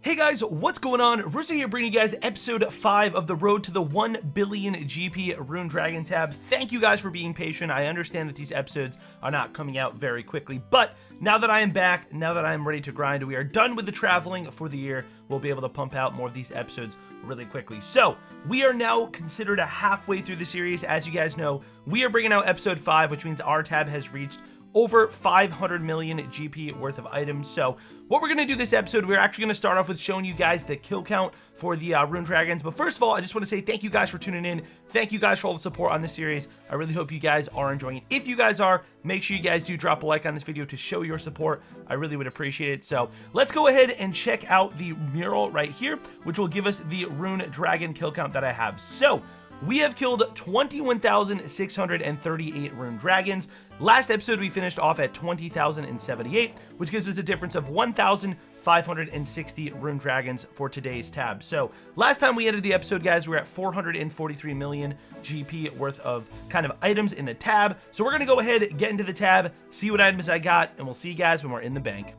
Hey guys, what's going on? Russo here bringing you guys episode 5 of the road to the 1 billion GP Rune Dragon tab. Thank you guys for being patient. I understand that these episodes are not coming out very quickly, but now that I am back, now that I am ready to grind, we are done with the traveling for the year. We'll be able to pump out more of these episodes really quickly. So we are now considered halfway through the series. As you guys know, we are bringing out episode 5, which means our tab has reached over 500 million GP worth of items. So what we're going to do this episode, we're actually going to start off with showing you guys the kill count for the Rune Dragons. But first of all, I just want to say thank you guys for tuning in. Thank you guys for all the support on this series. I really hope you guys are enjoying it. If you guys are, make sure you guys do drop a like on this video to show your support. I really would appreciate it. So let's go ahead and check out the mural right here, which will give us the Rune Dragon kill count that I have. So we have killed 21,638 Rune Dragons. Last episode, we finished off at 20,078, which gives us a difference of 1,560 Rune Dragons for today's tab. So last time we ended the episode, guys, we were at 443 million GP worth of kind of items in the tab. So we're going to go ahead, get into the tab, see what items I got, and we'll see you guys when we're in the bank.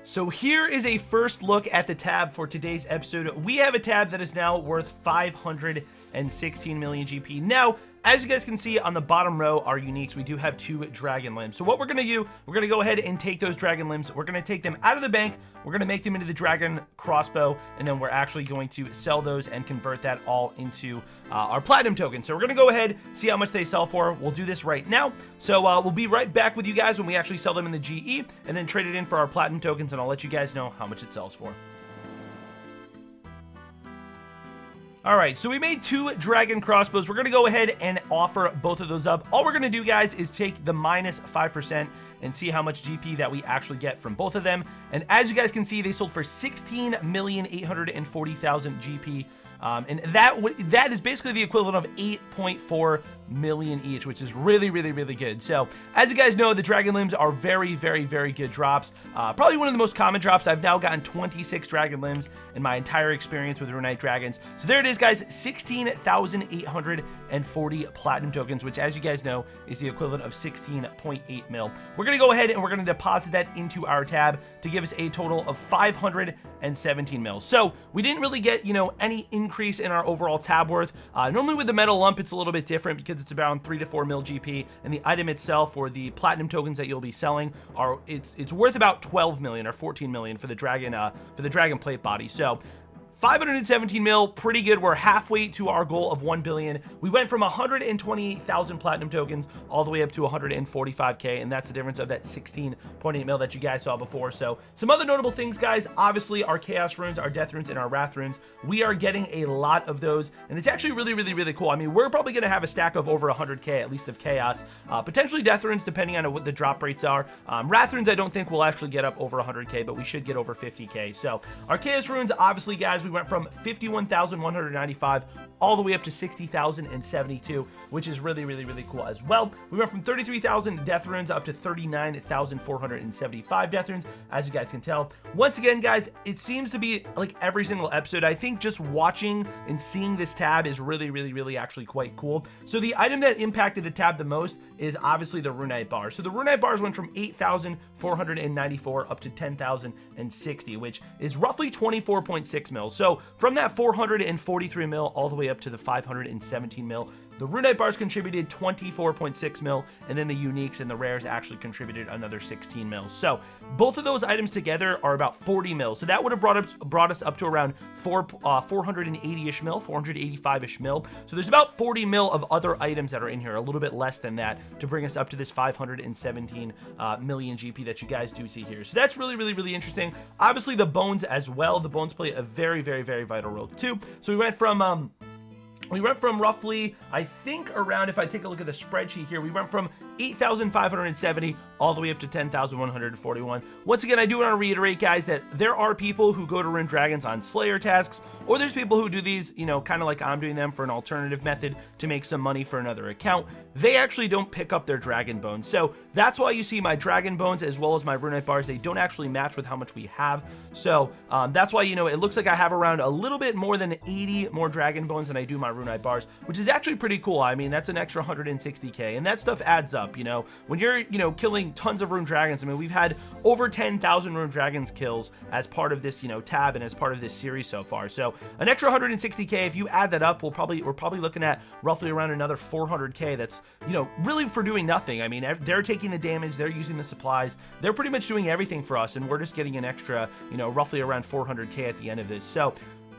So here is a first look at the tab for today's episode. We have a tab that is now worth 516 million GP. Now, as you guys can see on the bottom row, our uniques, we do have 2 dragon limbs. So what we're going to do, we're going to go ahead and take those dragon limbs. We're going to take them out of the bank. We're going to make them into the dragon crossbow, and then we're actually going to sell those and convert that all into our platinum token. So we're going to go ahead, see how much they sell for. We'll do this right now. So we'll be right back with you guys when we actually sell them in the GE, and then trade it in for our platinum tokens, and I'll let you guys know how much it sells for. Alright, so we made 2 dragon crossbows. We're going to go ahead and offer both of those up. All we're going to do, guys, is take the minus 5% and see how much GP that we actually get from both of them. And as you guys can see, they sold for 16,840,000 GP. And that is basically the equivalent of 8.4 million each, which is really good. So as you guys know, the dragon limbs are very good drops. Probably one of the most common drops. I've now gotten 26 dragon limbs in my entire experience with Rune Dragons. So there it is, guys, 16,840 platinum tokens, which, as you guys know, is the equivalent of 16.8 mil. We're gonna go ahead and we're gonna deposit that into our tab to give us a total of 517 mil. So we didn't really get, you know, any increase in our overall tab worth. Normally with the metal lump, it's a little bit different because it's around 3 to 4 mil GP, and the item itself, or the platinum tokens that you'll be selling, are it's worth about 12 million or 14 million for the dragon plate body. So 517 mil, pretty good. We're halfway to our goal of 1 billion. We went from 128,000 platinum tokens all the way up to 145k, and that's the difference of that 16.8 mil that you guys saw before. So some other notable things, guys, obviously our chaos runes, our death runes, and our wrath runes, we are getting a lot of those, and it's actually really cool. I mean, we're probably going to have a stack of over 100k at least of chaos, potentially death runes depending on what the drop rates are. Wrath runes I don't think will actually get up over 100k, but we should get over 50k. So our chaos runes, obviously, guys, we went from 51,195 all the way up to 60,072, which is really cool as well. We went from 33,000 death runes up to 39,475 death runes, as you guys can tell. Once again, guys, it seems to be like every single episode, I think just watching and seeing this tab is really actually quite cool. So the item that impacted the tab the most is obviously the Rune bars. So the Rune bars went from 8,494 up to 10,060, which is roughly 24.6 mil. So from that 443 mil all the way up to the 517 mil, the Rune bars contributed 24.6 mil, and then the uniques and the rares actually contributed another 16 mil. So both of those items together are about 40 mil. So that would have brought us up to around 480-ish mil, 485-ish mil. So there's about 40 mil of other items that are in here, a little bit less than that, to bring us up to this 517 million GP that you guys do see here. So that's really interesting. Obviously the bones as well. The bones play a very vital role too. So we went from roughly, I think around, if I take a look at the spreadsheet here, we went from 8,570 all the way up to 10,141. Once again, I do want to reiterate, guys, that there are people who go to Rune Dragons on Slayer tasks, or there's people who do these, you know, kind of like I'm doing them for an alternative method to make some money for another account. They actually don't pick up their dragon bones. So that's why you see my dragon bones as well as my Rune bars, they don't actually match with how much we have. So that's why, you know, it looks like I have around a little bit more than 80 more dragon bones than I do my Rune bars, which is actually pretty cool. I mean, that's an extra 160k, and that stuff adds up. up, you know? When you're, you know, killing tons of rune dragons, I mean, we've had over 10,000 rune dragons kills as part of this, you know, tab and as part of this series so far. So an extra 160k, if you add that up, we're probably looking at roughly around another 400k. That's, you know, really for doing nothing. I mean, they're taking the damage, they're using the supplies, they're pretty much doing everything for us, and we're just getting an extra, you know, roughly around 400k at the end of this. So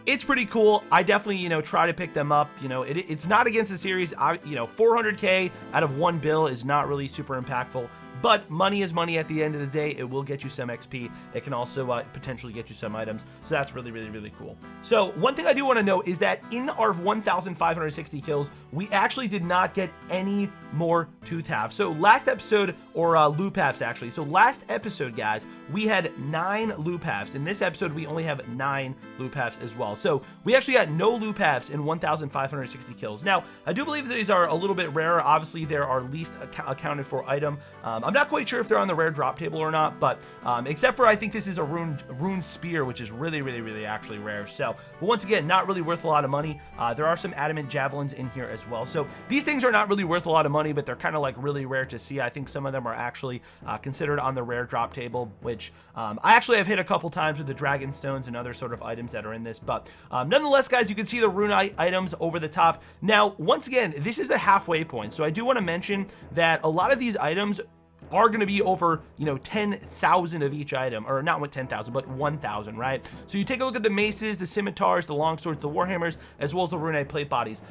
it's pretty cool. I definitely, you know, try to pick them up. You know, it's not against the series. You know, 400k out of one bill is not really super impactful. But money is money at the end of the day. It will get you some XP. It can also potentially get you some items. So that's really, really, really cool. So one thing I do want to note is that in our 1,560 kills, we actually did not get any more tooth halves. So last episode, or loop halves actually. So last episode, guys, we had 9 loop halves. In this episode, we only have 9 loop halves as well. So we actually got no loop halves in 1,560 kills. Now, I do believe these are a little bit rarer. Obviously, there are least accounted for item. I'm not quite sure if they're on the rare drop table or not, but except for I think this is a rune spear, which is really, really, really actually rare. So, but once again, not really worth a lot of money. There are some adamant javelins in here as well. So these things are not really worth a lot of money, but they're kind of like really rare to see. I think some of them are actually considered on the rare drop table, which I actually have hit a couple times with the dragon stones and other sort of items that are in this. But nonetheless, guys, you can see the rune items over the top. Now, once again, this is the halfway point. So I do want to mention that a lot of these items are going to be over, you know, 10,000 of each item, or not with 10,000, but 1,000, right? So you take a look at the maces, the scimitars, the longswords, the warhammers, as well as the rune plate bodies.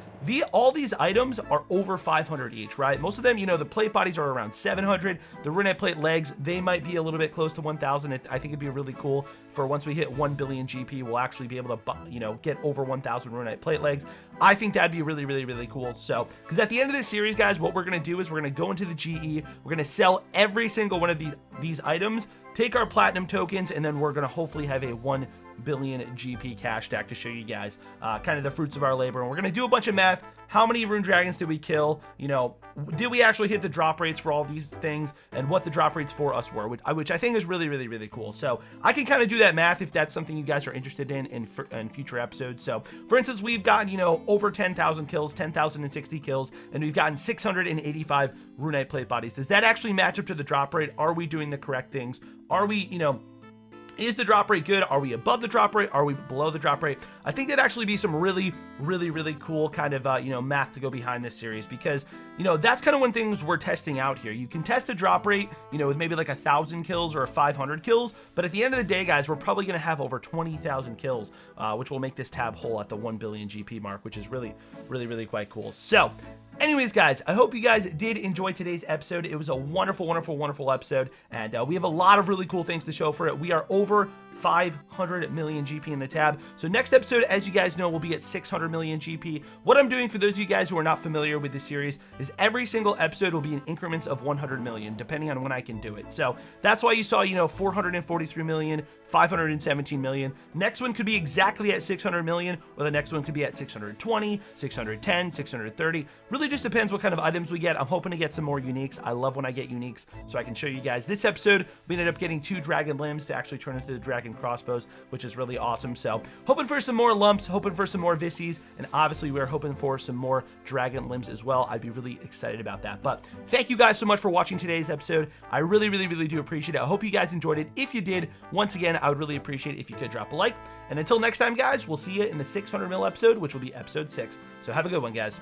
All these items are over 500 each, right? Most of them, you know, the plate bodies are around 700. The rune plate legs, they might be a little bit close to 1,000. I think it'd be really cool for once we hit 1 billion GP, we'll actually be able to, you know, get over 1,000 rune plate legs. I think that'd be really, really, really cool. So, because at the end of this series, guys, what we're going to do is we're going to go into the GE, we're going to sell every single one of these items, take our platinum tokens, and then we're going to hopefully have a 1 billion GP cash stack to show you guys kind of the fruits of our labor. And we're going to do a bunch of math. How many rune dragons did we kill? You know, did we actually hit the drop rates for all these things, and what the drop rates for us were, which I think is really, really, really cool. So I can kind of do that math if that's something you guys are interested in future episodes. So for instance, we've gotten, you know, over 10,000 kills, 10,060 kills, and we've gotten 685 rune plate bodies. Does that actually match up to the drop rate? Are we doing the correct things? Are we, you know, is the drop rate good? Are we above the drop rate? Are we below the drop rate? I think that'd actually be some really, really, really cool kind of, you know, math to go behind this series, because, you know, that's kind of one things we're testing out here. You can test a drop rate, you know, with maybe like 1,000 kills or 500 kills, but at the end of the day, guys, we're probably going to have over 20,000 kills, which will make this tab whole at the 1 billion GP mark, which is really, really, really quite cool. So, anyways, guys, I hope you guys did enjoy today's episode. It was a wonderful, wonderful, wonderful episode, and we have a lot of really cool things to show for it. We are over 500 million GP in the tab. So next episode, as you guys know, will be at 600 million GP. What I'm doing, for those of you guys who are not familiar with the series, is every single episode will be in increments of 100 million, depending on when I can do it. So that's why you saw, you know, 443 million, 517 million. Next one could be exactly at 600 million, or the next one could be at 620, 610, 630. Really just depends what kind of items we get. I'm hoping to get some more uniques. I love when I get uniques, so I can show you guys. This episode, we ended up getting 2 dragon limbs to actually turn into the dragon crossbows, which is really awesome. So hoping for some more lumps, hoping for some more Vissies, and obviously we're hoping for some more dragon limbs as well. I'd be really excited about that. But thank you guys so much for watching today's episode. I really, really, really do appreciate it. I hope you guys enjoyed it. If you did, once again, I would really appreciate it if you could drop a like. And until next time, guys, we'll see you in the 600 mil episode, which will be episode 6. So have a good one, guys.